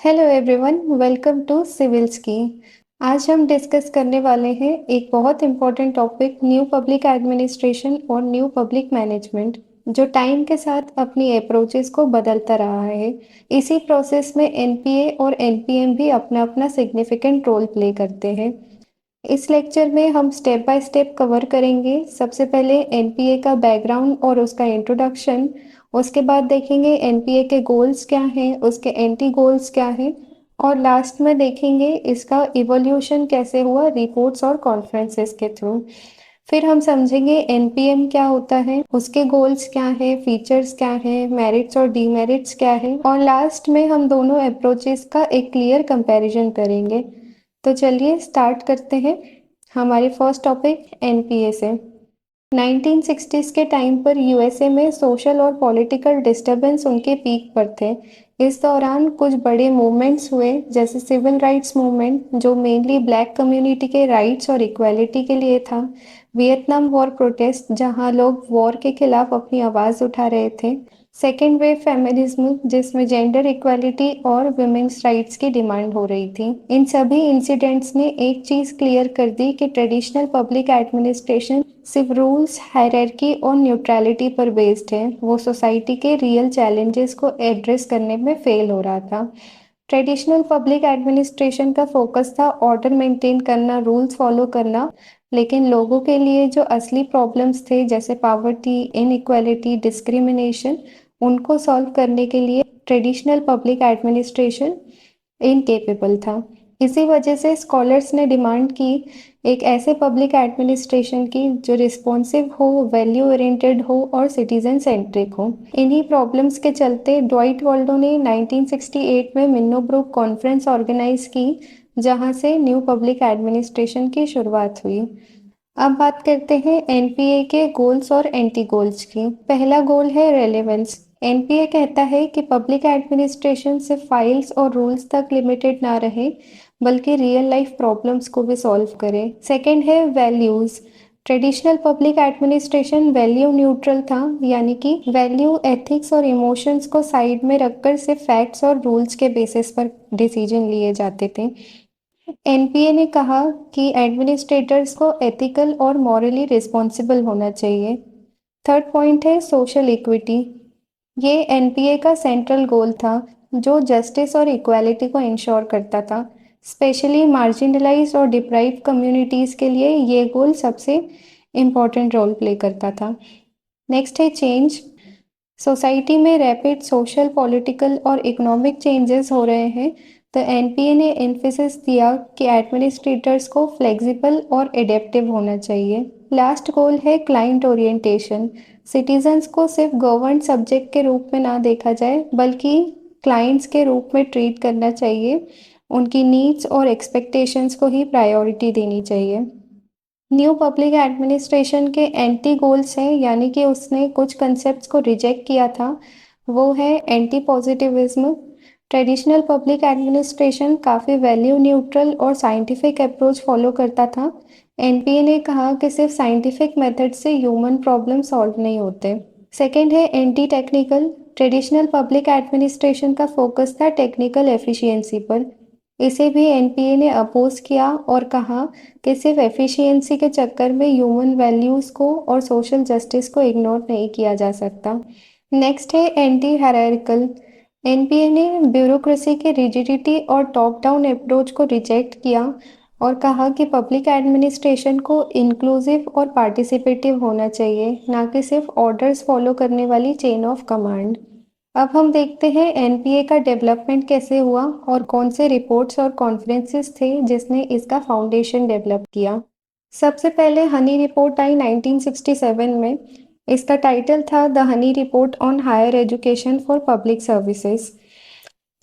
Hello everyone, welcome to civils की। आज हम डिस्कस करने वाले हैं एक बहुत important topic, new public administration और न्यू पब्लिक मैनेजमेंट, जो टाइम के साथ अपनी अप्रोचेस को बदलता रहा है। इसी प्रोसेस में एनपीए और एनपीएम भी अपना अपना सिग्निफिकेंट रोल प्ले करते हैं। इस लेक्चर में हम स्टेप बाय स्टेप कवर करेंगे। सबसे पहले एनपीए का बैकग्राउंड और उसका इंट्रोडक्शन, उसके बाद देखेंगे एनपीए के गोल्स क्या हैं, उसके एंटी गोल्स क्या हैं, और लास्ट में देखेंगे इसका इवोल्यूशन कैसे हुआ रिपोर्ट्स और कॉन्फ्रेंसेस के थ्रू। फिर हम समझेंगे एनपीएम क्या होता है, उसके गोल्स क्या है, फीचर्स क्या है, मेरिट्स और डीमेरिट्स क्या है, और लास्ट में हम दोनों अप्रोचेस का एक क्लियर कंपैरिजन करेंगे। तो चलिए स्टार्ट करते हैं हमारी फर्स्ट टॉपिक एनपीए से। 1960s के टाइम पर यूएसए में सोशल और पॉलिटिकल डिस्टरबेंस उनके पीक पर थे। इस दौरान कुछ बड़े मूवमेंट्स हुए, जैसे सिविल राइट्स मूवमेंट जो मेनली ब्लैक कम्युनिटी के राइट्स और इक्वालिटी के लिए था, वियतनाम वॉर प्रोटेस्ट जहां लोग वॉर के खिलाफ अपनी आवाज़ उठा रहे थे, सेकेंड वेव फेमिनिज्म जिसमें जेंडर इक्वालिटी और वुमेन्स राइट्स की डिमांड हो रही थी। इन सभी इंसिडेंट्स ने एक चीज़ क्लियर कर दी कि ट्रेडिशनल पब्लिक एडमिनिस्ट्रेशन सिर्फ रूल्स, हायरार्की और न्यूट्रलिटी पर बेस्ड है। वो सोसाइटी के रियल चैलेंजेस को एड्रेस करने में फेल हो रहा था। ट्रेडिशनल पब्लिक एडमिनिस्ट्रेशन का फोकस था ऑर्डर मेंटेन करना, रूल्स फॉलो करना, लेकिन लोगों के लिए जो असली प्रॉब्लम्स थे जैसे पावर्टी, इनइक्वालिटी, डिस्क्रिमिनेशन, उनको सॉल्व करने के लिए ट्रेडिशनल पब्लिक एडमिनिस्ट्रेशन इनकेपेबल था। इसी वजह से स्कॉलर्स ने डिमांड की एक ऐसे पब्लिक एडमिनिस्ट्रेशन की जो रिस्पॉन्सिव हो, वैल्यू ओरिएंटेड हो और सिटीजन सेंट्रिक हो। इन्हीं प्रॉब्लम्स के चलते ड्वाइट वॉल्डो ने 1968 में मिन्नोब्रुक कॉन्फ्रेंस ऑर्गेनाइज की, जहां से न्यू पब्लिक एडमिनिस्ट्रेशन की शुरुआत हुई। अब बात करते हैं एनपीए के गोल्स और एंटी गोल्स की। पहला गोल है रेलेवेंस। एनपीए कहता है कि पब्लिक एडमिनिस्ट्रेशन सिर्फ फाइल्स और रूल्स तक लिमिटेड ना रहे, बल्कि रियल लाइफ प्रॉब्लम्स को भी सॉल्व करे। सेकंड है values. Traditional public administration value neutral था, यानी कि वैल्यू, एथिक्स और इमोशंस को साइड में रखकर सिर्फ फैक्ट्स और रूल्स के बेसिस पर डिसीजन लिए जाते थे। एनपीए ने कहा कि एडमिनिस्ट्रेटर्स को एथिकल और मॉरली रिस्पॉन्सिबल होना चाहिए। थर्ड पॉइंट है सोशल इक्विटी। ये एनपीए का सेंट्रल गोल था, जो जस्टिस और इक्वालिटी को इंश्योर करता था। स्पेशली मार्जिनलाइज्ड और डिप्राइव्ड कम्युनिटीज़ के लिए ये गोल सबसे इम्पॉर्टेंट रोल प्ले करता था। नेक्स्ट है चेंज। सोसाइटी में रैपिड सोशल, पॉलिटिकल और इकोनॉमिक चेंजेस हो रहे हैं, तो एनपीए ने एम्फेसिस दिया कि एडमिनिस्ट्रेटर्स को फ्लेक्सिबल और एडेप्टिव होना चाहिए। लास्ट गोल है क्लाइंट ओरिएंटेशन। सिटीजन्स को सिर्फ गवर्न सब्जेक्ट के रूप में ना देखा जाए, बल्कि क्लाइंट्स के रूप में ट्रीट करना चाहिए। उनकी नीड्स और एक्सपेक्टेशंस को ही प्रायोरिटी देनी चाहिए। न्यू पब्लिक एडमिनिस्ट्रेशन के एंटी गोल्स हैं, यानी कि उसने कुछ कंसेप्ट्स को रिजेक्ट किया था। वो है anti positivism. Traditional public administration काफ़ी वैल्यू न्यूट्रल और साइंटिफिक अप्रोच फॉलो करता था। एनपीए ने कहा कि सिर्फ साइंटिफिक मेथड से ह्यूमन प्रॉब्लम सॉल्व नहीं होते। सेकेंड है anti technical. Traditional public administration का फोकस था टेक्निकल एफिशिएंसी पर। इसे भी एनपीए ने अपोज किया और कहा कि सिर्फ एफिशिएंसी के चक्कर में ह्यूमन वैल्यूज़ को और सोशल जस्टिस को इग्नोर नहीं किया जा सकता। नेक्स्ट है एंटी हायरार्किकल। एनपीए ने ब्यूरोक्रेसी की रिजिडिटी और टॉप डाउन अप्रोच को रिजेक्ट किया और कहा कि पब्लिक एडमिनिस्ट्रेशन को इंक्लूसिव और पार्टिसिपेटिव होना चाहिए, ना कि सिर्फ ऑर्डर्स फॉलो करने वाली चेन ऑफ कमांड। अब हम देखते हैं एनपीए का डेवलपमेंट कैसे हुआ और कौन से रिपोर्ट्स और कॉन्फ्रेंसेस थे जिसने इसका फाउंडेशन डेवलप किया। सबसे पहले हनी रिपोर्ट आई 1967 में। इसका टाइटल था the Honey report on higher education for public services.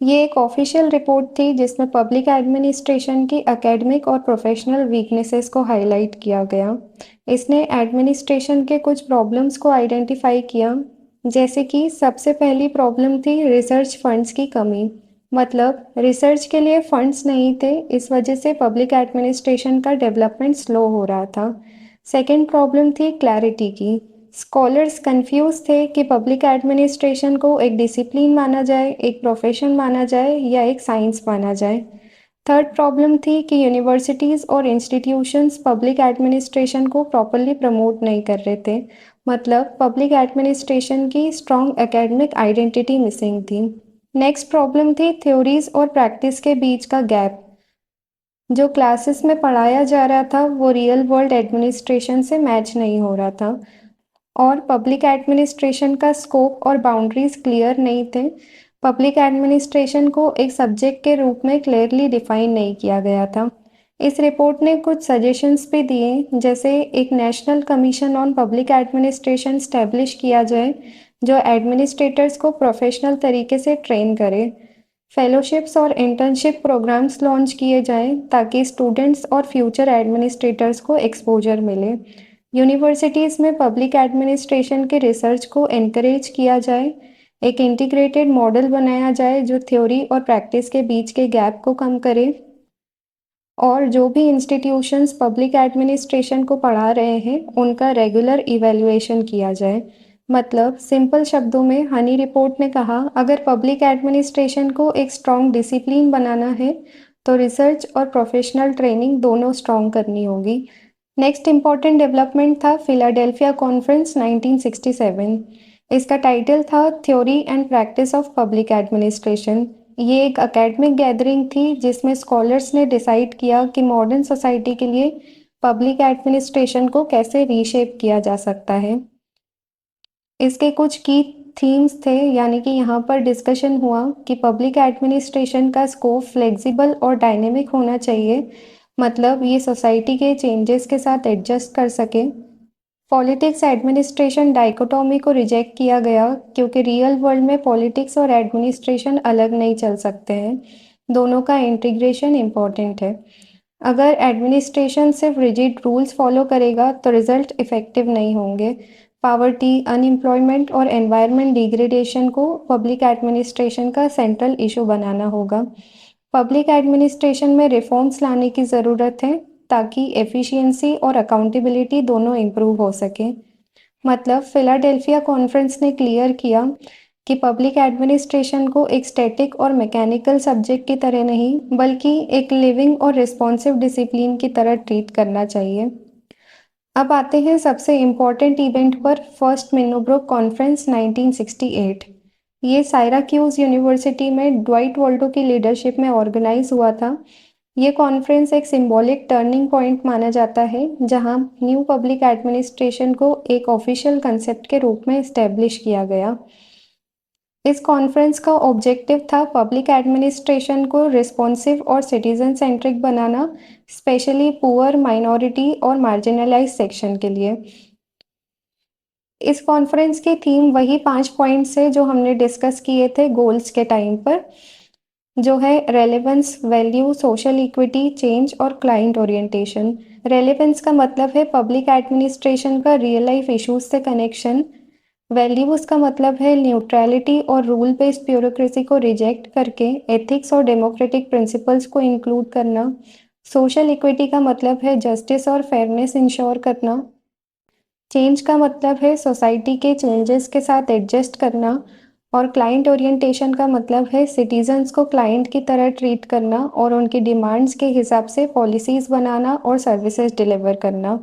ये एक ऑफिशियल रिपोर्ट थी जिसमें पब्लिक एडमिनिस्ट्रेशन की एकेडमिक और प्रोफेशनल वीकनेसेस को हाईलाइट किया गया। इसने एडमिनिस्ट्रेशन के कुछ प्रॉब्लम्स को आइडेंटिफाई किया, जैसे कि सबसे पहली प्रॉब्लम थी रिसर्च फंड्स की कमी। मतलब रिसर्च के लिए फंड्स नहीं थे, इस वजह से पब्लिक एडमिनिस्ट्रेशन का डेवलपमेंट स्लो हो रहा था। सेकेंड प्रॉब्लम थी क्लैरिटी की। स्कॉलर्स कंफ्यूज थे कि पब्लिक एडमिनिस्ट्रेशन को एक डिसिप्लिन माना जाए, एक प्रोफेशन माना जाए या एक साइंस माना जाए। थर्ड प्रॉब्लम थी कि यूनिवर्सिटीज़ और इंस्टीट्यूशंस पब्लिक एडमिनिस्ट्रेशन को प्रॉपरली प्रमोट नहीं कर रहे थे। मतलब पब्लिक एडमिनिस्ट्रेशन की स्ट्रॉन्ग एकेडमिक आइडेंटिटी मिसिंग थी। नेक्स्ट प्रॉब्लम थी थ्योरीज और प्रैक्टिस के बीच का गैप। जो क्लासेस में पढ़ाया जा रहा था वो रियल वर्ल्ड एडमिनिस्ट्रेशन से मैच नहीं हो रहा था। और पब्लिक एडमिनिस्ट्रेशन का स्कोप और बाउंड्रीज क्लियर नहीं थे। पब्लिक एडमिनिस्ट्रेशन को एक सब्जेक्ट के रूप में क्लियरली डिफाइन नहीं किया गया था। इस रिपोर्ट ने कुछ सजेशंस भी दिए, जैसे एक national commission on public administration establish किया जाए जो एडमिनिस्ट्रेटर्स को प्रोफेशनल तरीके से ट्रेन करे। फेलोशिप्स और इंटर्नशिप प्रोग्राम्स लॉन्च किए जाएं ताकि स्टूडेंट्स और फ्यूचर एडमिनिस्ट्रेटर्स को एक्सपोजर मिले। यूनिवर्सिटीज़ में पब्लिक एडमिनिस्ट्रेशन के रिसर्च को एनकरेज किया जाए। एक इंटीग्रेटेड मॉडल बनाया जाए जो थ्योरी और प्रैक्टिस के बीच के गैप को कम करे। और जो भी इंस्टीट्यूशंस पब्लिक एडमिनिस्ट्रेशन को पढ़ा रहे हैं उनका रेगुलर इवैल्यूएशन किया जाए। मतलब सिंपल शब्दों में हनी रिपोर्ट ने कहा, अगर पब्लिक एडमिनिस्ट्रेशन को एक स्ट्रॉन्ग डिसिप्लिन बनाना है तो रिसर्च और प्रोफेशनल ट्रेनिंग दोनों स्ट्रॉन्ग करनी होगी। नेक्स्ट इम्पॉर्टेंट डेवलपमेंट था फिलाडेल्फिया कॉन्फ्रेंस 1967। इसका टाइटल था theory and practice of public administration. ये एक एकेडमिक गैदरिंग थी जिसमें स्कॉलर्स ने डिसाइड किया कि मॉडर्न सोसाइटी के लिए पब्लिक एडमिनिस्ट्रेशन को कैसे रीशेप किया जा सकता है। इसके कुछ की थीम्स थे, यानी कि यहाँ पर डिस्कशन हुआ कि पब्लिक एडमिनिस्ट्रेशन का स्कोप फ्लेक्सिबल और डायनेमिक होना चाहिए। मतलब ये सोसाइटी के चेंजेस के साथ एडजस्ट कर सके। पॉलिटिक्स एडमिनिस्ट्रेशन डाइकोटोमी को रिजेक्ट किया गया क्योंकि रियल वर्ल्ड में पॉलिटिक्स और एडमिनिस्ट्रेशन अलग नहीं चल सकते हैं। दोनों का इंटीग्रेशन इम्पॉर्टेंट है। अगर एडमिनिस्ट्रेशन सिर्फ रिजिड रूल्स फॉलो करेगा तो रिजल्ट इफेक्टिव नहीं होंगे। पावर्टी, अनएम्प्लॉयमेंट और एनवायरनमेंट डिग्रेडेशन को पब्लिक एडमिनिस्ट्रेशन का सेंट्रल इशू बनाना होगा। पब्लिक एडमिनिस्ट्रेशन में रिफॉर्म्स लाने की ज़रूरत है ताकि एफिशिएंसी और अकाउंटेबिलिटी दोनों इम्प्रूव हो सके। मतलब फिलाडेल्फिया कॉन्फ्रेंस ने क्लियर किया कि पब्लिक एडमिनिस्ट्रेशन को एक स्टैटिक और मैकेनिकल सब्जेक्ट की तरह नहीं बल्कि एक लिविंग और रिस्पॉन्सिव डिसिप्लिन की तरह ट्रीट करना चाहिए। अब आते हैं सबसे इम्पोर्टेंट इवेंट पर, फर्स्ट मिनोब्रोक कॉन्फ्रेंस 1968। ये साइराक्यूज यूनिवर्सिटी में ड्वाइट वॉल्डो की लीडरशिप में ऑर्गेनाइज हुआ था। ये कॉन्फ्रेंस एक सिंबॉलिक टर्निंग पॉइंट माना जाता है जहां न्यू पब्लिक एडमिनिस्ट्रेशन को एक ऑफिशियल कंसेप्ट के रूप में इस्टेब्लिश किया गया। इस कॉन्फ्रेंस का ऑब्जेक्टिव था पब्लिक एडमिनिस्ट्रेशन को रिस्पॉन्सिव और सिटीजन सेंट्रिक बनाना, स्पेशली पुअर, माइनॉरिटी और मार्जिनलाइज सेक्शन के लिए। इस कॉन्फ्रेंस की थीम वही 5 पॉइंट्स है जो हमने डिस्कस किए थे गोल्स के टाइम पर, जो है relevance, value, social equity, change और क्लाइंट ओरिएंटेशन। रेलेवेंस का मतलब है पब्लिक एडमिनिस्ट्रेशन का रियल लाइफ इश्यूज से कनेक्शन। वैल्यूज का मतलब है न्यूट्रलिटी और रूल बेस्ड ब्यूरोक्रेसी को रिजेक्ट करके एथिक्स और डेमोक्रेटिक प्रिंसिपल्स को इंक्लूड करना। सोशल इक्विटी का मतलब है जस्टिस और फेयरनेस इंश्योर करना। चेंज का मतलब है सोसाइटी के चेंजेस के साथ एडजस्ट करना। और क्लाइंट ओरिएंटेशन का मतलब है सिटीजन्स को क्लाइंट की तरह ट्रीट करना और उनकी डिमांड्स के हिसाब से पॉलिसीज बनाना और सर्विसेज डिलीवर करना।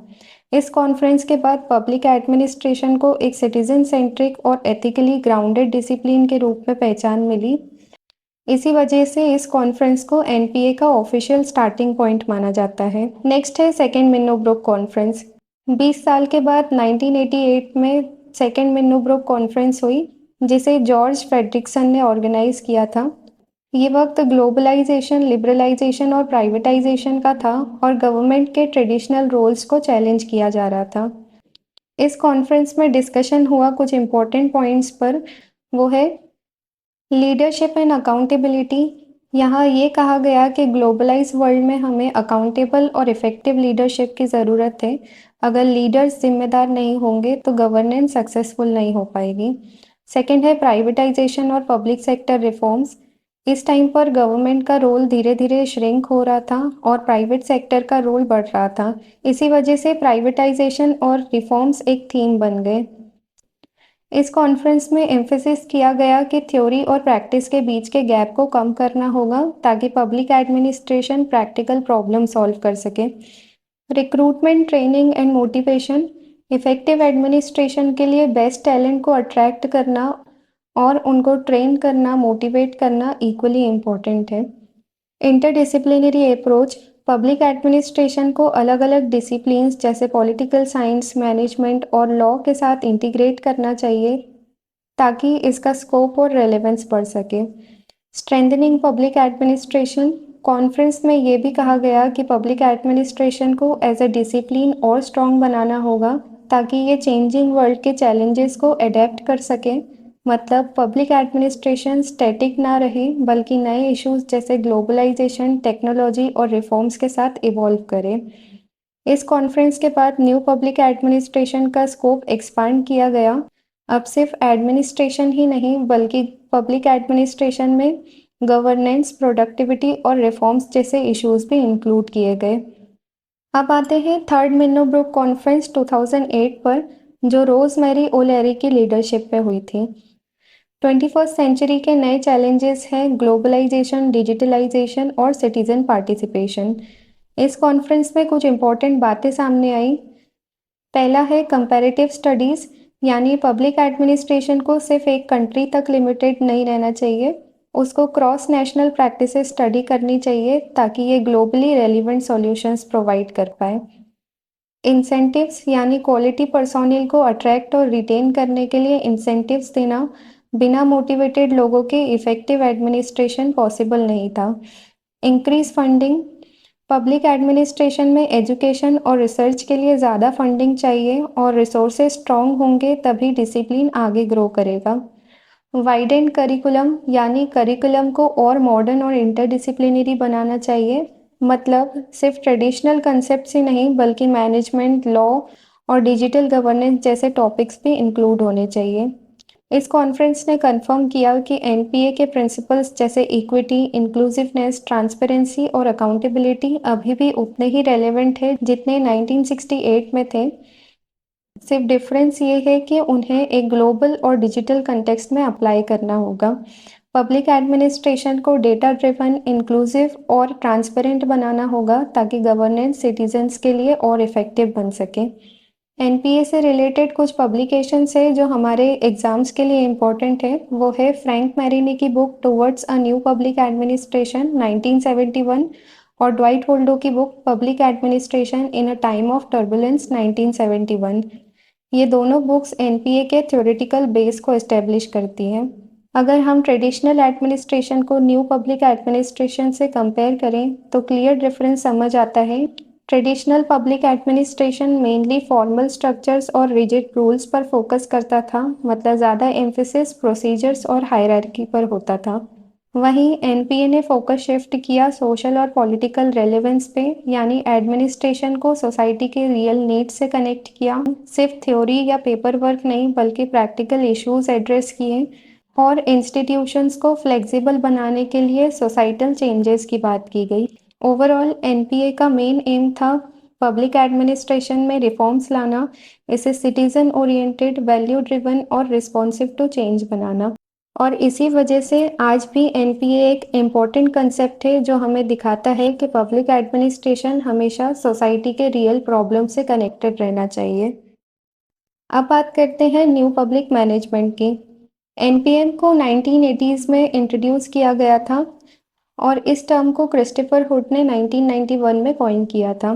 इस कॉन्फ्रेंस के बाद पब्लिक एडमिनिस्ट्रेशन को एक सिटीजन सेंट्रिक और एथिकली ग्राउंडेड डिसिप्लिन के रूप में पहचान मिली। इसी वजह से इस कॉन्फ्रेंस को एनपीए का ऑफिशियल स्टार्टिंग पॉइंट माना जाता है। नेक्स्ट है सेकेंड मिनोब्रोक कॉन्फ्रेंस। 20 साल के बाद 1988 में सेकेंड मिनोब्रोक कॉन्फ्रेंस हुई जिसे जॉर्ज फ्रेडरिक्सन ने ऑर्गेनाइज किया था। ये वक्त ग्लोबलाइजेशन, लिबरलाइजेशन और प्राइवेटाइजेशन का था और गवर्नमेंट के ट्रेडिशनल रोल्स को चैलेंज किया जा रहा था। इस कॉन्फ्रेंस में डिस्कशन हुआ कुछ इम्पोर्टेंट पॉइंट्स पर, वो है लीडरशिप एंड अकाउंटेबिलिटी। यहाँ ये कहा गया कि ग्लोबलाइज वर्ल्ड में हमें अकाउंटेबल और इफ़ेक्टिव लीडरशिप की ज़रूरत है। अगर लीडर्स जिम्मेदार नहीं होंगे तो गवर्नेंस सक्सेसफुल नहीं हो पाएगी। सेकंड है प्राइवेटाइजेशन और पब्लिक सेक्टर रिफॉर्म्स। इस टाइम पर गवर्नमेंट का रोल धीरे धीरे श्रिंक हो रहा था और प्राइवेट सेक्टर का रोल बढ़ रहा था। इसी वजह से प्राइवेटाइजेशन और रिफॉर्म्स एक थीम बन गए। इस कॉन्फ्रेंस में एम्फेसिस किया गया कि थ्योरी और प्रैक्टिस के बीच के गैप को कम करना होगा ताकि public administration practical problem solve कर सके। Recruitment, training and motivation, effective administration के लिए बेस्ट टैलेंट को अट्रैक्ट करना और उनको ट्रेन करना, मोटिवेट करना इक्वली इम्पोर्टेंट है। इंटरडिसिप्लिनरी अप्रोच, पब्लिक एडमिनिस्ट्रेशन को अलग-अलग डिसिप्लिन्स जैसे पॉलिटिकल साइंस, मैनेजमेंट और लॉ के साथ इंटीग्रेट करना चाहिए ताकि इसका स्कोप और रेलेवेंस बढ़ सके। स्ट्रेंथनिंग पब्लिक एडमिनिस्ट्रेशन, कॉन्फ्रेंस में ये भी कहा गया कि पब्लिक एडमिनिस्ट्रेशन को एज अ डिसिप्लिन और स्ट्रॉन्ग बनाना होगा ताकि ये चेंजिंग वर्ल्ड के चैलेंजेस को अडेप्ट कर सके। मतलब पब्लिक एडमिनिस्ट्रेशन स्टैटिक ना रहे बल्कि नए इश्यूज जैसे ग्लोबलाइजेशन, टेक्नोलॉजी और रिफॉर्म्स के साथ इवॉल्व करे। इस कॉन्फ्रेंस के बाद न्यू पब्लिक एडमिनिस्ट्रेशन का स्कोप एक्सपांड किया गया। अब सिर्फ एडमिनिस्ट्रेशन ही नहीं बल्कि पब्लिक एडमिनिस्ट्रेशन में गवर्नेंस, प्रोडक्टिविटी और रिफॉर्म्स जैसे इश्यूज भी इंक्लूड किए गए। अब आते हैं थर्ड मिन्नोब्रुक कॉन्फ्रेंस 2008 पर, जो रोज मैरी ओलेरी की लीडरशिप में हुई थी। 21st सेंचुरी के नए चैलेंजेस हैं ग्लोबलाइजेशन, डिजिटलाइजेशन और सिटीजन पार्टिसिपेशन। इस कॉन्फ्रेंस में कुछ इंपॉर्टेंट बातें सामने आई। पहला है कंपैरेटिव स्टडीज, यानी पब्लिक एडमिनिस्ट्रेशन को सिर्फ एक कंट्री तक लिमिटेड नहीं रहना चाहिए, उसको क्रॉस नेशनल प्रैक्टिसेस स्टडी करनी चाहिए ताकि ये ग्लोबली रेलिवेंट सॉल्यूशंस प्रोवाइड कर पाए। इंसेंटिव्स, यानी क्वालिटी पर्सोनिल को अट्रैक्ट और रिटेन करने के लिए इंसेंटिव्स देना, बिना मोटिवेटेड लोगों के इफेक्टिव एडमिनिस्ट्रेशन पॉसिबल नहीं था। इंक्रीज फंडिंग, पब्लिक एडमिनिस्ट्रेशन में एजुकेशन और रिसर्च के लिए ज़्यादा फंडिंग चाहिए और रिसोर्सेज स्ट्रॉन्ग होंगे तभी डिसिप्लिन आगे ग्रो करेगा। वाइडेंड करिकुलम, यानी करिकुलम को और मॉडर्न और इंटरडिसिप्लिनरी बनाना चाहिए। मतलब सिर्फ ट्रेडिशनल कंसेप्ट ही नहीं बल्कि मैनेजमेंट, लॉ और डिजिटल गवर्नेंस जैसे टॉपिक्स भी इंक्लूड होने चाहिए। इस कॉन्फ्रेंस ने कंफर्म किया कि एनपीए के प्रिंसिपल्स जैसे इक्विटी, इंक्लूसिवनेस, ट्रांसपेरेंसी और अकाउंटेबिलिटी अभी भी उतने ही रेलेवेंट है जितने 1968 में थे। सिर्फ डिफरेंस ये है कि उन्हें एक ग्लोबल और डिजिटल कंटेक्स्ट में अप्लाई करना होगा। पब्लिक एडमिनिस्ट्रेशन को डेटा ड्रिवन, इंक्लूसिव और ट्रांसपेरेंट बनाना होगा ताकि गवर्नेंस सिटीजन्स के लिए और इफेक्टिव बन सके। एनपीए से रिलेटेड कुछ पब्लिकेशंस है जो हमारे एग्जाम्स के लिए इम्पोर्टेंट है। वो है फ्रैंक मैरिनी की book towards a new public administration 1971 और ड्वाइट होल्डो की book public administration in a time of turbulence 1971। ये दोनों बुक्स एनपीए के थ्योरेटिकल बेस को एस्टेब्लिश करती हैं। अगर हम ट्रेडिशनल एडमिनिस्ट्रेशन को न्यू पब्लिक एडमिनिस्ट्रेशन से कंपेयर करें तो क्लियर डिफरेंस समझ आता है। Traditional public administration mainly formal structures और रिजिड रूल्स पर फोकस करता था, मतलब ज़्यादा एम्फेसिस प्रोसीजर्स और हायरार्की पर होता था। वहीं एनपीए ने फोकस शिफ्ट किया सोशल और पॉलिटिकल रेलेवेंस पे, यानी एडमिनिस्ट्रेशन को सोसाइटी के रियल नीड्स से कनेक्ट किया। सिर्फ थ्योरी या पेपर वर्क नहीं बल्कि प्रैक्टिकल इश्यूज एड्रेस किए और इंस्टीट्यूशंस को फ्लेक्सिबल बनाने के लिए सोसाइटल चेंजेस की बात की गई। ओवरऑल एनपीए का मेन एम था पब्लिक एडमिनिस्ट्रेशन में रिफॉर्म्स लाना, इसे सिटीजन ओरिएंटेड, वैल्यू ड्रिवन और रिस्पॉन्सिव टू चेंज बनाना। और इसी वजह से आज भी एनपीए एक इम्पॉर्टेंट कंसेप्ट है जो हमें दिखाता है कि पब्लिक एडमिनिस्ट्रेशन हमेशा सोसाइटी के रियल प्रॉब्लम से कनेक्टेड रहना चाहिए। अब बात करते हैं न्यू पब्लिक मैनेजमेंट की। एनपीएम को 1980s में इंट्रोड्यूस किया गया था और इस टर्म को क्रिस्टोफर हुड ने 1991 में कॉइन किया था।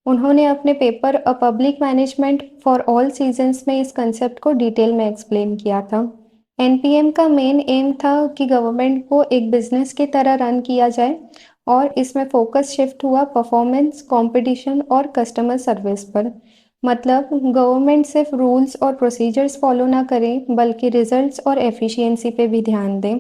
उन्होंने अपने paper a public management for all seasons में इस कंसेप्ट को डिटेल में एक्सप्लेन किया था। एनपीएम का मेन एम था कि गवर्नमेंट को एक बिजनेस की तरह रन किया जाए और इसमें फोकस शिफ्ट हुआ परफॉर्मेंस, कंपटीशन और कस्टमर सर्विस पर। मतलब गवर्नमेंट सिर्फ रूल्स और प्रोसीजर्स फॉलो ना करें बल्कि रिजल्ट्स और एफिशिएंसी पे भी ध्यान दें।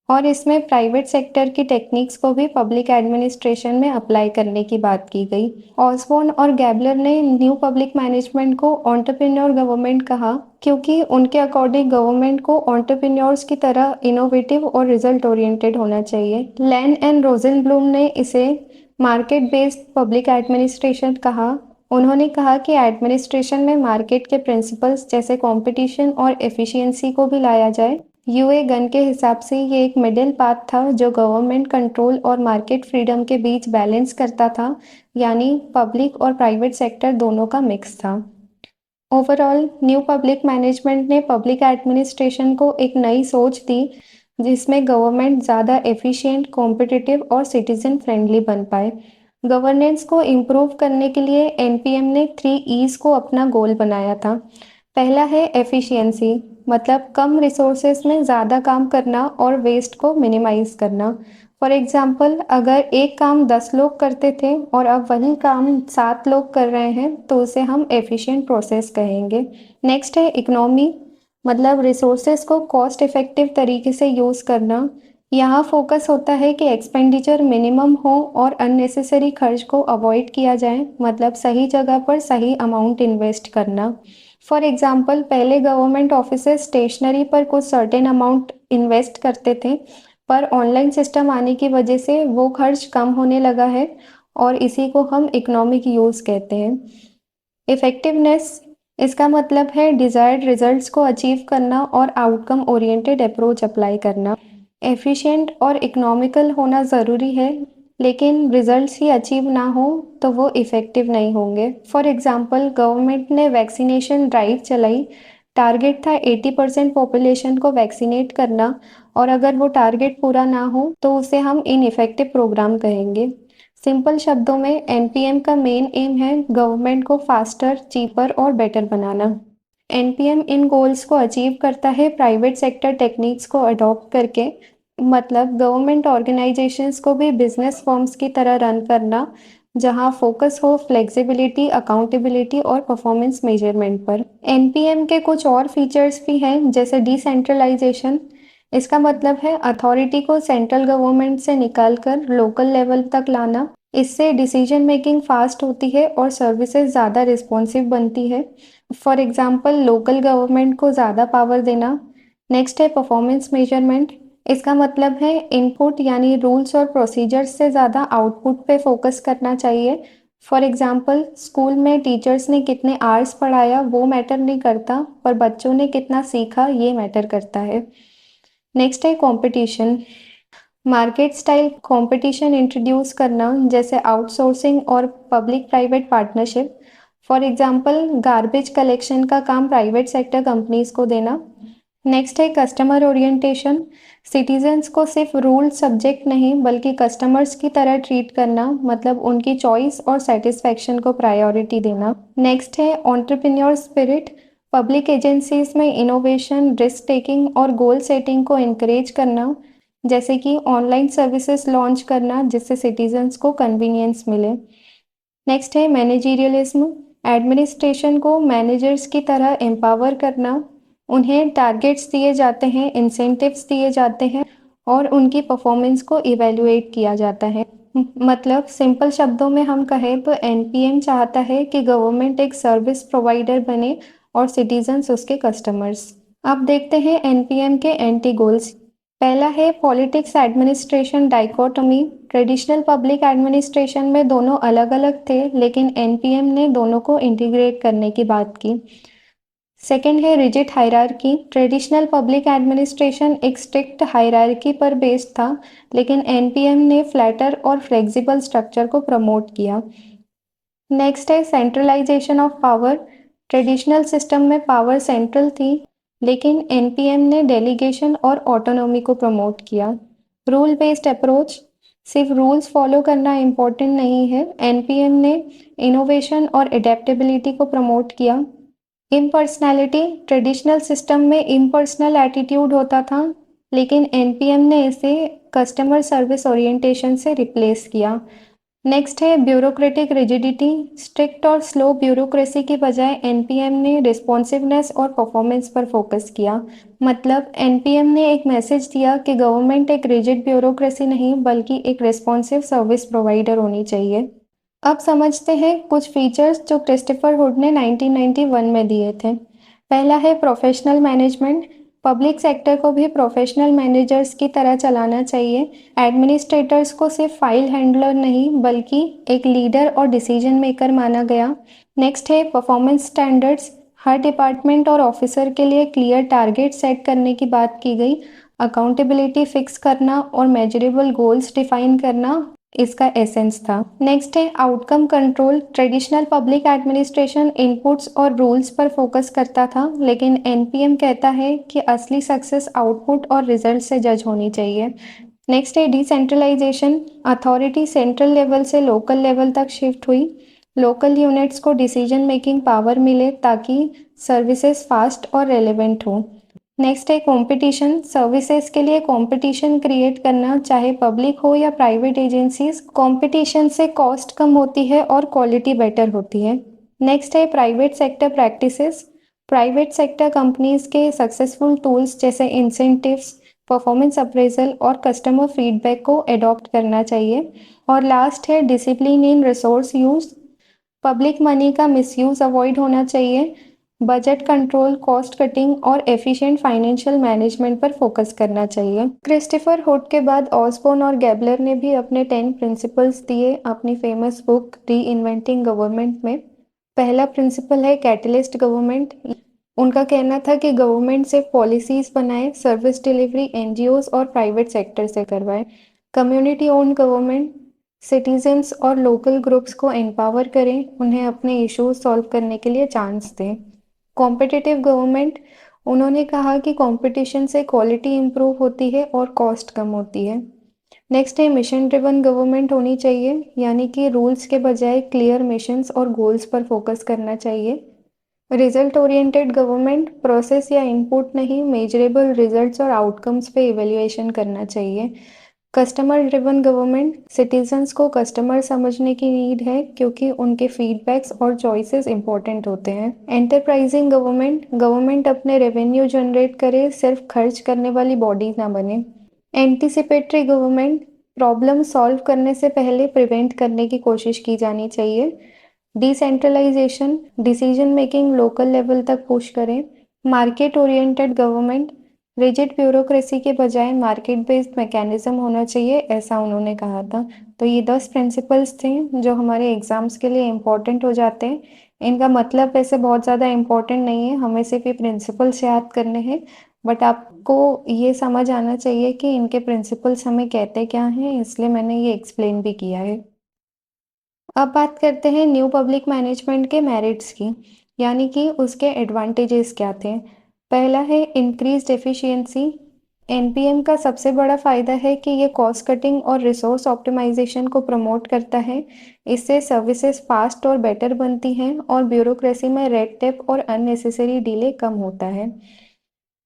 और इसमें प्राइवेट सेक्टर की टेक्निक्स को भी पब्लिक एडमिनिस्ट्रेशन में अप्लाई करने की बात की गई। ऑसबोर्न और गैबलर ने न्यू पब्लिक मैनेजमेंट को एंटरप्रेन्योर गवर्नमेंट कहा क्योंकि उनके अकॉर्डिंग गवर्नमेंट को एंटरप्रेन्योर्स की तरह इनोवेटिव और रिजल्ट ओरिएंटेड होना चाहिए। लैन एंड रोजेनब्लूम ने इसे मार्केट बेस्ड पब्लिक एडमिनिस्ट्रेशन कहा। उन्होंने कहा कि एडमिनिस्ट्रेशन में मार्केट के प्रिंसिपल्स जैसे कंपटीशन और एफिशिएंसी को भी लाया जाए। यूए गन के हिसाब से ये एक मिडिल पाथ था जो गवर्नमेंट कंट्रोल और मार्केट फ्रीडम के बीच बैलेंस करता था, यानी पब्लिक और प्राइवेट सेक्टर दोनों का मिक्स था। ओवरऑल न्यू पब्लिक मैनेजमेंट ने पब्लिक एडमिनिस्ट्रेशन को एक नई सोच दी, जिसमें गवर्नमेंट ज़्यादा एफिशिएंट, कॉम्पिटिटिव और सिटीजन फ्रेंडली बन पाए। गवर्नेंस को इम्प्रूव करने के लिए एनपीएम ने 3 E's को अपना गोल बनाया था। पहला है एफिशिएंसी, मतलब कम रिसोर्सेज में ज़्यादा काम करना और वेस्ट को मिनिमाइज करना। फॉर एग्जाम्पल, अगर एक काम 10 लोग करते थे और अब वही काम 7 लोग कर रहे हैं तो उसे हम एफिशिएंट प्रोसेस कहेंगे। नेक्स्ट है इकोनॉमी, मतलब रिसोर्सेज को कॉस्ट इफेक्टिव तरीके से यूज़ करना। यहाँ फोकस होता है कि एक्सपेंडिचर मिनिमम हो और अननेसेसरी खर्च को अवॉइड किया जाए, मतलब सही जगह पर सही अमाउंट इन्वेस्ट करना। फॉर एग्जाम्पल, पहले गवर्नमेंट ऑफिसेज स्टेशनरी पर कुछ सर्टेन अमाउंट इन्वेस्ट करते थे, पर ऑनलाइन सिस्टम आने की वजह से वो खर्च कम होने लगा है और इसी को हम इकोनॉमिक यूज़ कहते हैं। इफेक्टिवनेस, इसका मतलब है डिजायर्ड रिजल्ट्स को अचीव करना और आउटकम ओरिएंटेड अप्रोच अप्लाई करना। एफिशिएंट और इकोनॉमिकल होना ज़रूरी है, लेकिन रिजल्ट्स ही अचीव ना हो तो वो इफ़ेक्टिव नहीं होंगे। फॉर एग्जांपल, गवर्नमेंट ने वैक्सीनेशन ड्राइव चलाई, टारगेट था 80% पॉपुलेशन को वैक्सीनेट करना, और अगर वो टारगेट पूरा ना हो तो उसे हम इनइफेक्टिव प्रोग्राम कहेंगे। सिंपल शब्दों में एनपीएम का मेन एम है गवर्नमेंट को फास्टर, चीपर और बेटर बनाना। एनपीएम इन गोल्स को अचीव करता है प्राइवेट सेक्टर टेक्निक्स को अडॉप्ट करके, मतलब गवर्नमेंट ऑर्गेनाइजेशंस को भी बिजनेस फर्म्स की तरह रन करना, जहां फोकस हो फ्लेक्सिबिलिटी, अकाउंटेबिलिटी और परफॉर्मेंस मेजरमेंट पर। एनपीएम के कुछ और फीचर्स भी हैं, जैसे डिसेंट्रलाइजेशन। इसका मतलब है अथॉरिटी को सेंट्रल गवर्नमेंट से निकालकर लोकल लेवल तक लाना। इससे डिसीजन मेकिंग फास्ट होती है और सर्विसेज ज़्यादा रिस्पॉन्सिव बनती है। फॉर एग्जाम्पल, लोकल गवर्नमेंट को ज़्यादा पावर देना। नेक्स्ट है परफॉर्मेंस मेजरमेंट। इसका मतलब है इनपुट यानी रूल्स और प्रोसीजर्स से ज़्यादा आउटपुट पे फोकस करना चाहिए। फॉर एग्जाम्पल, स्कूल में टीचर्स ने कितने आवर्स पढ़ाया वो मैटर नहीं करता, पर बच्चों ने कितना सीखा ये मैटर करता है। नेक्स्ट है competition. Market style competition introduce करना, जैसे आउटसोर्सिंग और public private partnership. For example, garbage collection का काम प्राइवेट सेक्टर कंपनीज को देना। नेक्स्ट है कस्टमर ओरिएंटेशन। सिटीजन्स को सिर्फ रूल सब्जेक्ट नहीं बल्कि कस्टमर्स की तरह ट्रीट करना, मतलब उनकी चॉइस और सेटिस्फैक्शन को प्रायोरिटी देना। नेक्स्ट है एंटरप्रेन्योर स्पिरिट। पब्लिक एजेंसीज में इनोवेशन, रिस्क टेकिंग और गोल सेटिंग को इनकरेज करना, जैसे कि ऑनलाइन सर्विसेज लॉन्च करना जिससे सिटीजन्स को कन्वीनियंस मिले। नेक्स्ट है मैनेजरियलिज्म। एडमिनिस्ट्रेशन को मैनेजर्स की तरह एम्पावर करना। उन्हें टारगेट्स दिए जाते हैं, इंसेंटिव्स दिए जाते हैं और उनकी परफॉर्मेंस को इवेलुएट किया जाता है। मतलब सिंपल शब्दों में हम कहें तो एनपीएम चाहता है कि गवर्नमेंट एक सर्विस प्रोवाइडर बने और सिटीजन्स उसके कस्टमर्स। अब देखते हैं एनपीएम के एंटी गोल्स। पहला है politics administration dichotomy. Traditional public administration में दोनों अलग अलग थे, लेकिन एनपीएम ने दोनों को इंटीग्रेट करने की बात की। सेकेंड है rigid hierarchy. Traditional public administration एक स्ट्रिक्ट हायरार्की पर बेस्ड था, लेकिन एनपीएम ने फ्लैटर और फ्लेक्सिबल स्ट्रक्चर को प्रमोट किया। नेक्स्ट है centralisation of power. Traditional system में पावर सेंट्रल थी, लेकिन एनपीएम ने डेलीगेशन और ऑटोनॉमी को प्रमोट किया। Rule based approach. सिर्फ रूल्स फॉलो करना इम्पोर्टेंट नहीं है, एनपीएम ने इनोवेशन और एडेप्टेबिलिटी को प्रमोट किया। इम्पर्सनैलिटी। ट्रेडिशनल सिस्टम में इम्पर्सनल एटीट्यूड होता था, लेकिन एनपीएम ने इसे कस्टमर सर्विस ओरिएंटेशन से रिप्लेस किया। नेक्स्ट है ब्यूरोक्रेटिक रिजिडिटी। स्ट्रिक्ट और स्लो ब्यूरोक्रेसी की बजाय एनपीएम ने रिस्पॉन्सिवनेस और परफॉर्मेंस पर फोकस किया। मतलब एनपीएम ने एक मैसेज दिया कि गवर्नमेंट एक रिजिड ब्यूरोक्रेसी नहीं बल्कि एक रिस्पॉन्सिव सर्विस प्रोवाइडर होनी चाहिए। अब समझते हैं कुछ फीचर्स जो क्रिस्टोफर हुड ने 1991 में दिए थे। पहला है प्रोफेशनल मैनेजमेंट। पब्लिक सेक्टर को भी प्रोफेशनल मैनेजर्स की तरह चलाना चाहिए। एडमिनिस्ट्रेटर्स को सिर्फ फाइल हैंडलर नहीं बल्कि एक लीडर और डिसीजन मेकर माना गया। नेक्स्ट है परफॉर्मेंस स्टैंडर्ड्स। हर डिपार्टमेंट और ऑफिसर के लिए क्लियर टारगेट सेट करने की बात की गई। अकाउंटेबिलिटी फिक्स करना और मेजरेबल गोल्स डिफाइन करना इसका एसेंस था। नेक्स्ट है outcome control. Traditional public administration inputs और रूल्स पर फोकस करता था, लेकिन एनपीएम कहता है कि असली सक्सेस आउटपुट और रिजल्ट से जज होनी चाहिए। नेक्स्ट है डिसेंट्रलाइजेशन। अथॉरिटी सेंट्रल लेवल से लोकल लेवल तक शिफ्ट हुई। लोकल यूनिट्स को डिसीजन मेकिंग पावर मिले ताकि सर्विसेज फास्ट और रेलेवेंट हो। नेक्स्ट है कंपटीशन। सर्विसेज के लिए कंपटीशन क्रिएट करना, चाहे पब्लिक हो या प्राइवेट एजेंसीज। कंपटीशन से कॉस्ट कम होती है और क्वालिटी बेटर होती है। नेक्स्ट है private sector practices. Private sector companies के सक्सेसफुल टूल्स जैसे इंसेंटिव्स, परफॉर्मेंस अप्रेजल और कस्टमर फीडबैक को एडॉप्ट करना चाहिए। और लास्ट है discipline in resource use. Public money का मिसयूज अवॉइड होना चाहिए। बजट कंट्रोल, कॉस्ट कटिंग और एफिशिएंट फाइनेंशियल मैनेजमेंट पर फोकस करना चाहिए। क्रिस्टोफर हुड के बाद ऑसबोर्न और गैबलर ने भी अपने 10 प्रिंसिपल्स दिए अपनी फेमस बुक री इन्वेंटिंग गवर्नमेंट में। पहला प्रिंसिपल है कैटलिस्ट गवर्नमेंट। उनका कहना था कि गवर्नमेंट सिर्फ पॉलिसीज बनाए, सर्विस डिलीवरी एनजीओज और प्राइवेट सेक्टर से करवाए। Community own government. सिटीजन्स और लोकल ग्रुप्स को एम्पावर करें, उन्हें अपने इश्यूज सॉल्व करने के लिए चांस दें। Competitive government. उन्होंने कहा कि कंपटीशन से क्वालिटी इंप्रूव होती है और कॉस्ट कम होती है। नेक्स्ट है मिशन ड्रिवन गवर्नमेंट होनी चाहिए, यानी कि रूल्स के बजाय क्लियर मिशंस और गोल्स पर फोकस करना चाहिए। Result oriented government. प्रोसेस या इनपुट नहीं, मेजरेबल रिजल्ट्स और आउटकम्स पे इवेल्युएशन करना चाहिए। Customer driven government. सिटीजन्स को कस्टमर समझने की नीड है क्योंकि उनके फीडबैक्स और चॉइसेस इंपॉर्टेंट होते हैं। Enterprising government. गवर्नमेंट अपने रेवेन्यू जनरेट करे, सिर्फ खर्च करने वाली बॉडी ना बने। Anticipatory government. प्रॉब्लम सॉल्व करने से पहले प्रिवेंट करने की कोशिश की जानी चाहिए। Decentralisation. Decision making local level तक पुश करें। Market oriented government. Rigid bureaucracy के बजाय मार्केट बेस्ड मैकेनिज्म होना चाहिए, ऐसा उन्होंने कहा था। तो ये 10 प्रिंसिपल्स थे जो हमारे एग्जाम्स के लिए इम्पोर्टेंट हो जाते हैं। इनका मतलब वैसे बहुत ज़्यादा इम्पोर्टेंट नहीं है, हमें सिर्फ ये प्रिंसिपल्स याद करने हैं, बट आपको ये समझ आना चाहिए कि इनके प्रिंसिपल्स हमें कहते क्या हैं, इसलिए मैंने ये एक्सप्लेन भी किया है। अब बात करते हैं न्यू पब्लिक मैनेजमेंट के मेरिट्स की, यानी कि उसके एडवांटेजेस क्या थे। पहला है इंक्रीज्ड एफिशिएंसी। एनपीएम का सबसे बड़ा फायदा है कि ये कॉस्ट कटिंग और रिसोर्स ऑप्टिमाइजेशन को प्रमोट करता है। इससे सर्विसेज फास्ट और बेटर बनती हैं और ब्यूरोक्रेसी में रेड टेप और अननेसेसरी डिले कम होता है।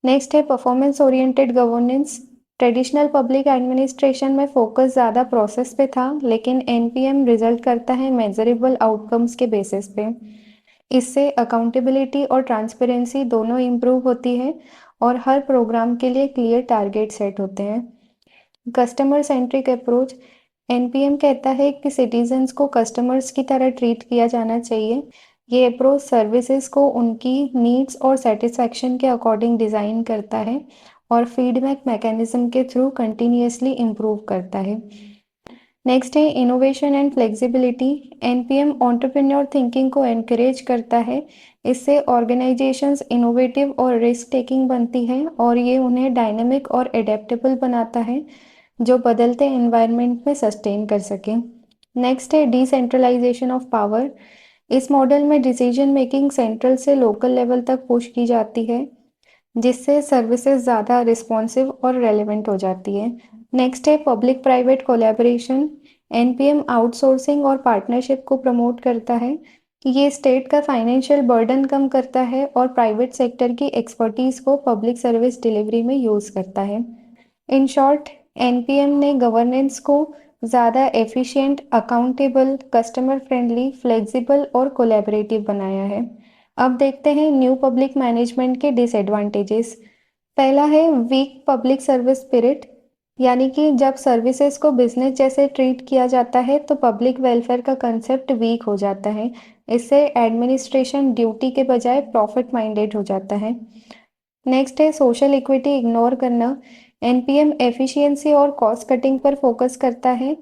नेक्स्ट है performance oriented governance. Traditional public administration में फोकस ज़्यादा प्रोसेस पे था, लेकिन एनपीएम रिजल्ट करता है मेजरेबल आउटकम्स के बेसिस पे। इससे अकाउंटेबिलिटी और ट्रांसपेरेंसी दोनों इम्प्रूव होती है और हर प्रोग्राम के लिए क्लियर टारगेट सेट होते हैं। Customer centric approach. एनपीएम कहता है कि सिटीजन्स को कस्टमर्स की तरह ट्रीट किया जाना चाहिए। ये अप्रोच सर्विसेज को उनकी नीड्स और सेटिस्फैक्शन के अकॉर्डिंग डिज़ाइन करता है और फीडबैक मैकेनिज्म के थ्रू कंटिन्यूअसली इम्प्रूव करता है। नेक्स्ट है innovation and flexibility. NPM entrepreneur thinking को एनकरेज करता है। इससे ऑर्गेनाइजेशंस इनोवेटिव और रिस्क टेकिंग बनती हैं और ये उन्हें डायनेमिक और एडेप्टेबल बनाता है, जो बदलते एनवायरनमेंट में सस्टेन कर सकें। नेक्स्ट है डिसेंट्रलाइजेशन ऑफ पावर। इस मॉडल में डिसीजन मेकिंग सेंट्रल से लोकल लेवल तक पुश की जाती है, जिससे सर्विसेज ज़्यादा रिस्पॉन्सिव और रेलेवेंट हो जाती है। नेक्स्ट है public private collaboration. NPM outsourcing और पार्टनरशिप को प्रमोट करता है। ये स्टेट का फाइनेंशियल बर्डन कम करता है और प्राइवेट सेक्टर की एक्सपर्टीज को पब्लिक सर्विस डिलीवरी में यूज़ करता है। इन शॉर्ट, एनपीएम ने गवर्नेंस को ज़्यादा efficient, accountable, customer friendly, flexible और कोलैबोरेटिव बनाया है। अब देखते हैं न्यू पब्लिक मैनेजमेंट के डिसएडवांटेजेस। पहला है वीक पब्लिक सर्विस स्पिरिट, यानी कि जब सर्विसेज को बिजनेस जैसे ट्रीट किया जाता है तो पब्लिक वेलफेयर का कंसेप्ट वीक हो जाता है। इससे एडमिनिस्ट्रेशन ड्यूटी के बजाय प्रॉफिट माइंडेड हो जाता है। नेक्स्ट है सोशल इक्विटी इग्नोर करना। एनपीएम एफिशिएंसी और कॉस्ट कटिंग पर फोकस करता है।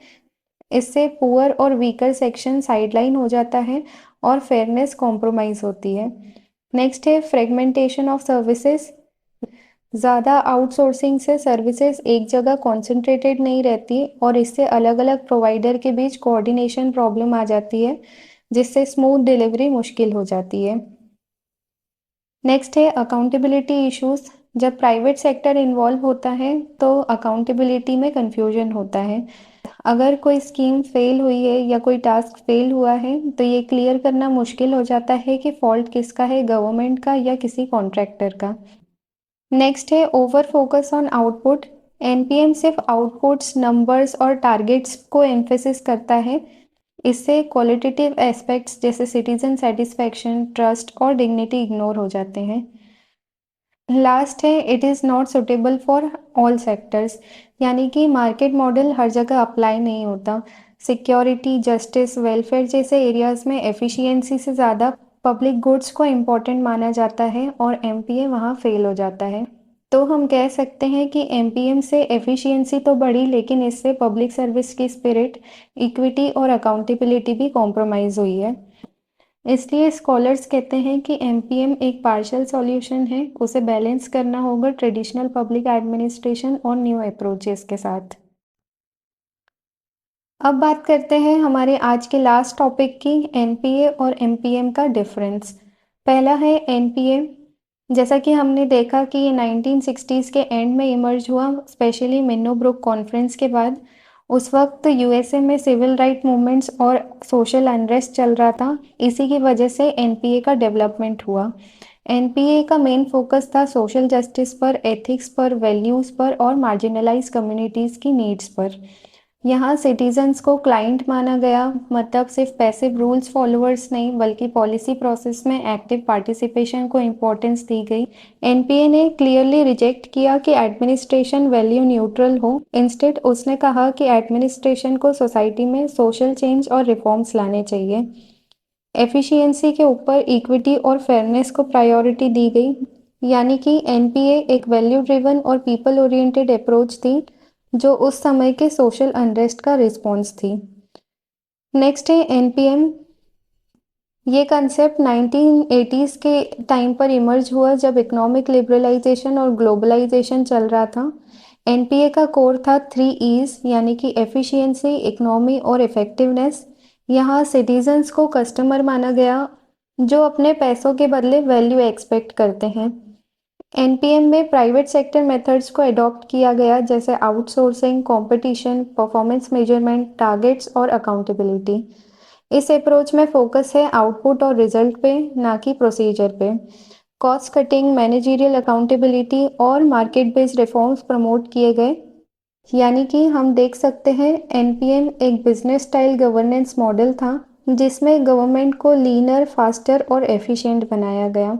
इससे पुअर और वीकर सेक्शन साइडलाइन हो जाता है और फेयरनेस कॉम्प्रोमाइज होती है। नेक्स्ट है फ्रेगमेंटेशन ऑफ सर्विसेज। ज़्यादा आउटसोर्सिंग से सर्विसेज एक जगह कॉन्सेंट्रेटेड नहीं रहती और इससे अलग अलग प्रोवाइडर के बीच कोऑर्डिनेशन प्रॉब्लम आ जाती है, जिससे स्मूथ डिलीवरी मुश्किल हो जाती है। नेक्स्ट है अकाउंटेबिलिटी इश्यूज। जब प्राइवेट सेक्टर इन्वॉल्व होता है तो अकाउंटेबिलिटी में कंफ्यूजन होता है। अगर कोई स्कीम फेल हुई है या कोई टास्क फेल हुआ है तो ये क्लियर करना मुश्किल हो जाता है कि फॉल्ट किसका है, गवर्नमेंट का या किसी कॉन्ट्रैक्टर का। नेक्स्ट है over focus on output. NPM सिर्फ आउटपुट्स, नंबर्स और टारगेट्स को एम्फेसिस करता है। इससे क्वालिटेटिव एस्पेक्ट्स जैसे सिटीजन सेटिस्फैक्शन, ट्रस्ट और डिग्निटी इग्नोर हो जाते हैं। लास्ट है it is not suitable for all sectors, यानी कि मार्केट मॉडल हर जगह अप्लाई नहीं होता। सिक्योरिटी, जस्टिस, वेलफेयर जैसे एरियाज में एफिशिएंसी से ज़्यादा पब्लिक गुड्स को इम्पोर्टेंट माना जाता है और एमपीए वहाँ फेल हो जाता है। तो हम कह सकते हैं कि एमपीएम से एफिशिएंसी तो बढ़ी, लेकिन इससे पब्लिक सर्विस की स्पिरिट, इक्विटी और अकाउंटेबिलिटी भी कॉम्प्रोमाइज़ हुई है। इसलिए स्कॉलर्स कहते हैं कि एमपीएम एक पार्शियल सॉल्यूशन है, उसे बैलेंस करना होगा ट्रेडिशनल पब्लिक एडमिनिस्ट्रेशन और न्यू अप्रोचेस के साथ। अब बात करते हैं हमारे आज के लास्ट टॉपिक की, एनपीए और एमपीएम का डिफरेंस। पहला है एनपीए। जैसा कि हमने देखा कि ये 1960s के एंड में इमर्ज हुआ, स्पेशली मिन्नो ब्रुक कॉन्फ्रेंस के बाद। उस वक्त यूएसए में सिविल राइट मूवमेंट्स और सोशल अनरेस्ट चल रहा था। इसी की वजह से एनपीए का डेवलपमेंट हुआ। एनपीए का मेन फोकस था सोशल जस्टिस पर, एथिक्स पर, वैल्यूज़ पर और मार्जिनलाइज कम्युनिटीज़ की नीड्स पर। यहाँ सिटीजन्स को क्लाइंट माना गया, मतलब सिर्फ पैसिव रूल्स फॉलोअर्स नहीं बल्कि पॉलिसी प्रोसेस में एक्टिव पार्टिसिपेशन को इम्पोर्टेंस दी गई। एनपीए ने क्लियरली रिजेक्ट किया कि एडमिनिस्ट्रेशन वैल्यू न्यूट्रल हो। इंस्टेड उसने कहा कि एडमिनिस्ट्रेशन को सोसाइटी में सोशल चेंज और रिफॉर्म्स लाने चाहिए। एफिशिएंसी के ऊपर इक्विटी और फेयरनेस को प्रायोरिटी दी गई, यानी कि एनपीए एक वैल्यू ड्रिवन और पीपल ओरिएंटेड अप्रोच थी जो उस समय के सोशल अनरेस्ट का रिस्पॉन्स थी। नेक्स्ट है एनपीएम। ये कंसेप्ट 1980s के टाइम पर इमर्ज हुआ जब इकोनॉमिक लिबरलाइजेशन और ग्लोबलाइजेशन चल रहा था। एनपीए का कोर था 3 E's, यानी कि एफिशिएंसी, इकोनॉमी और इफेक्टिवनेस। यहाँ सिटीजन्स को कस्टमर माना गया जो अपने पैसों के बदले वैल्यू एक्सपेक्ट करते हैं। एनपीएम में प्राइवेट सेक्टर मेथड्स को अडॉप्ट किया गया, जैसे outsourcing, competition, performance measurement, targets और अकाउंटेबिलिटी। इस अप्रोच में फोकस है आउटपुट और रिजल्ट पे, ना कि प्रोसीजर पे। कॉस्ट कटिंग, मैनेजरियल अकाउंटेबिलिटी और मार्केट बेस्ड रिफॉर्म्स प्रमोट किए गए। यानी कि हम देख सकते हैं एनपीएम एक बिजनेस स्टाइल गवर्नेंस मॉडल था जिसमें गवर्नमेंट को लीनर, फास्टर और एफिशिएंट बनाया गया।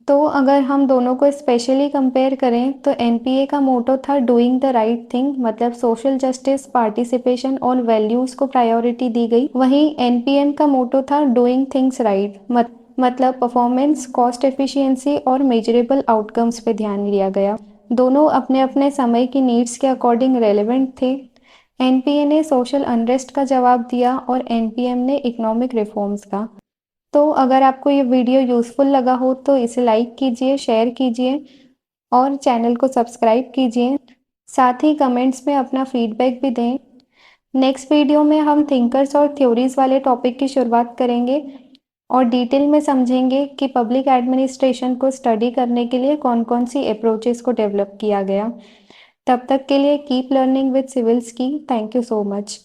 तो अगर हम दोनों को स्पेशली कंपेयर करें तो एनपीए का मोटो था डूइंग द राइट थिंग, मतलब सोशल जस्टिस, पार्टिसिपेशन और वैल्यूज को प्रायोरिटी दी गई। वहीं एनपीएम का मोटो था डूइंग थिंग्स राइट, मतलब परफॉर्मेंस, कॉस्ट एफिशिएंसी और मेजरेबल आउटकम्स पे ध्यान दिया गया। दोनों अपने अपने समय की नीड्स के अकॉर्डिंग रेलेवेंट थे। एनपीए ने सोशल अनरेस्ट का जवाब दिया और एनपीएम ने इकोनॉमिक रिफॉर्म्स का। तो अगर आपको ये वीडियो यूज़फुल लगा हो तो इसे लाइक कीजिए, शेयर कीजिए और चैनल को सब्सक्राइब कीजिए। साथ ही कमेंट्स में अपना फीडबैक भी दें। नेक्स्ट वीडियो में हम थिंकर्स और थ्योरीज वाले टॉपिक की शुरुआत करेंगे और डिटेल में समझेंगे कि पब्लिक एडमिनिस्ट्रेशन को स्टडी करने के लिए कौन कौन सी अप्रोचेस को डेवलप किया गया। तब तक के लिए कीप लर्निंग विद सिविल्स की। Thank you so much.